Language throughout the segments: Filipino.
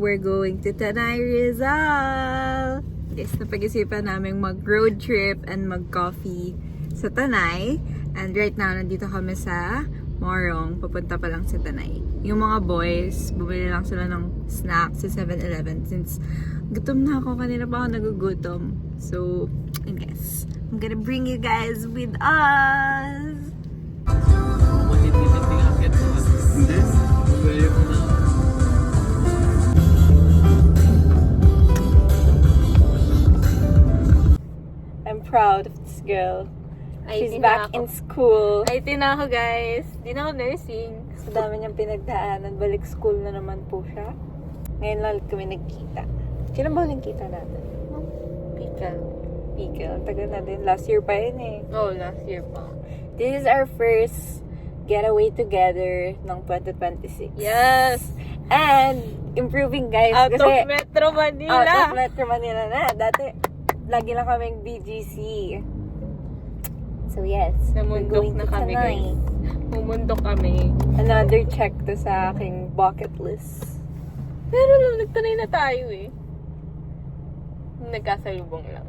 we're going to Tanay Rizal. Guys, napag-isipan namin mag-road trip and mag-coffee sa Tanay. And right now, nandito kami sa Morong. Papunta pa lang sa Tanay. Yung mga boys, bumili lang sila ng snacks sa 7-Eleven since gutom na ako. Kanina pa ako nagugutom. So, I guess, I'm gonna bring you guys with us. I'm proud of this girl. She's back in school. IT na ako, guys. Di na ako nursing. Sa dami niyang pinagdaanan, balik school na naman po siya. Ngayon lang kami nagkita. Kailan ba nagkita natin? Pikal. Ang tagal na din. Last year pa yun eh. Oh, last year pa. This is our first getaway together ng 2026. Yes! And, improving guys. Out kasi, of Metro Manila! Out of Metro Manila na. Dati, lagi lang kaming BGC. So yes, we're Namundok going na to kami, Tanay. guys. Mumundok kami. Another check to sa aking bucket list. Pero nagtanay na tayo eh. Nagkasalubong lang.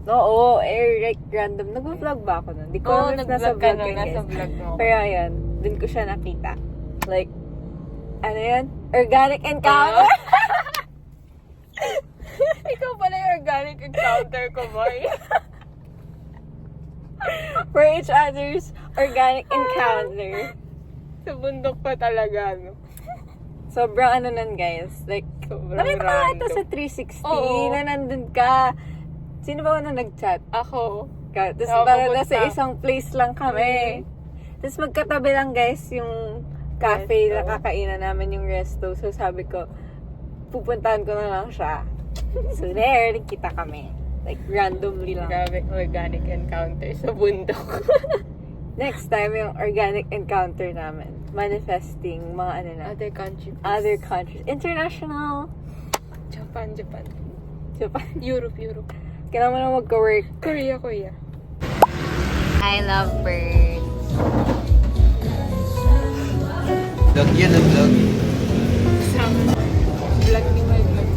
Oo, like random. Nag-vlog ba ako nun? Di ko Oo, alam if nag-vlog nasa ka vlog nun. yun, Nasa guys. vlog mo. Pero ayun, dun ko siya nakita. Like, ano yun? Organic encounter? Ikaw pala yung organic encounter ko, boy. For each other's organic encounter. Sa bundok pa talaga, no? Sobrang ano nun, guys. Like, Sobrang nakita ko ito random. sa 360 Oo. na nandun ka. Sino ba na nag-chat? Ako. Tapos Ako parang pupunta. nasa isang place lang kami. Tapos magkatabi lang guys yung cafe Resto. na kakainan namin yung resto. So sabi ko, pupuntahan ko na lang siya. So there, nagkita kami. Like randomly lang. Grabe, organic encounter sa bundok. Next time yung organic encounter namin. Manifesting mga ano na. Other countries. Other countries. International. Japan. Japan. Europe. Kailangan mo na magka-work. Korea. I love birds. Vlog yan ang vlog. Vlog ni my vlog.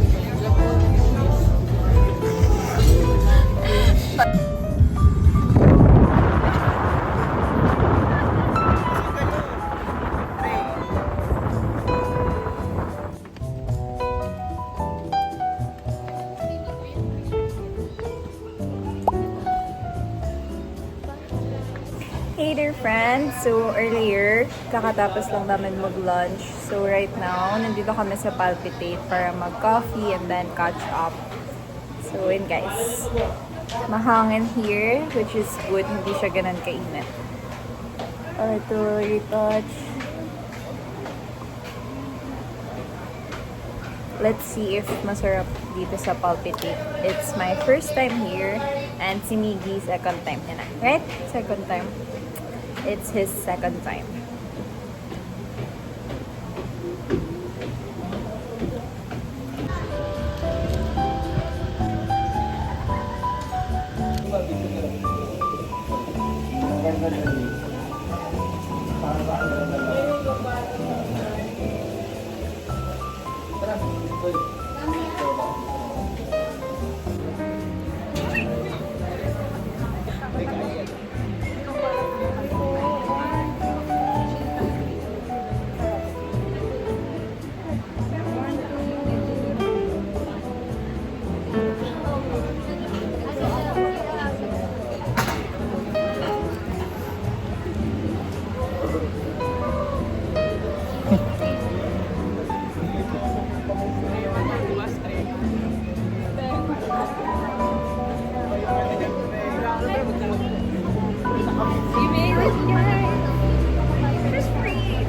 Hey there friends! So earlier, kakatapos lang namin mag-lunch. So right now, nandito kami sa Palpitate para mag-coffee and then catch up. So yun guys, mahangin here, which is good, hindi siya ganun kainit. To retouch. Let's see if masarap dito sa Palpitate. It's my first time here and si Miggy second time niya na. Right? Second time. It's his second time.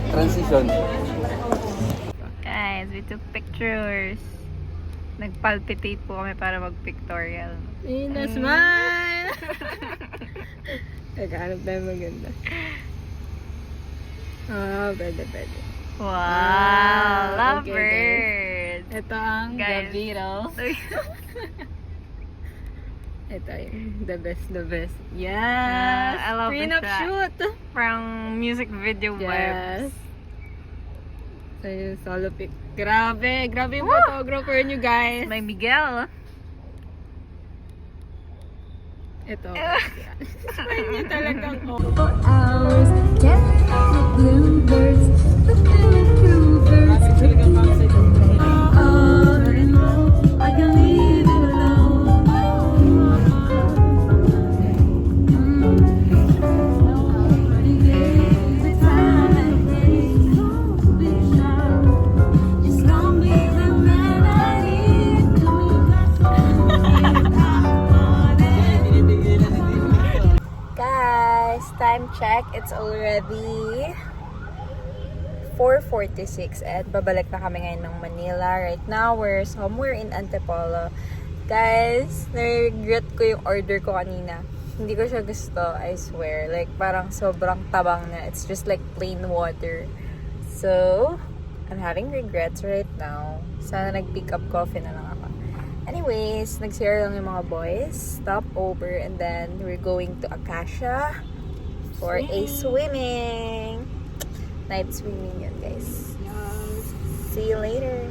Transition. Guys, we took pictures. Nagpalpitate po kami para mag-pictorial. Smile! Nagkahanap tayo maganda. Pwede. Wow! Love okay, birds! Ito ang Guys. The Beatles. Ito yung the best. Yes! I love Prenup siya. shoot! Parang music video Yes. vibes. Sa solo pic. Grabe yung photographer nyo, guys. May Miguel. Ito. Smile niya talagang For hours, dancing on the bluebirds, the bluebirds. All in all, I can leave it alone. Nobody gave the time and place. Don't be shy. Just don't be the man I need. Guys, time check. It's already 4:46 and babalik na kami ngayon ng Manila. Right now, we're somewhere in Antipolo. Guys, na-regret ko yung order ko kanina. Hindi ko siya gusto, I swear. Like, parang sobrang tabang na. It's just like plain water. So, I'm having regrets right now. Sana nag-pick up coffee na lang ako. Anyways, nag-share lang yung mga boys. Stop over and then we're going to Acacia for a swimming. Night swimming yun, guys. See you later.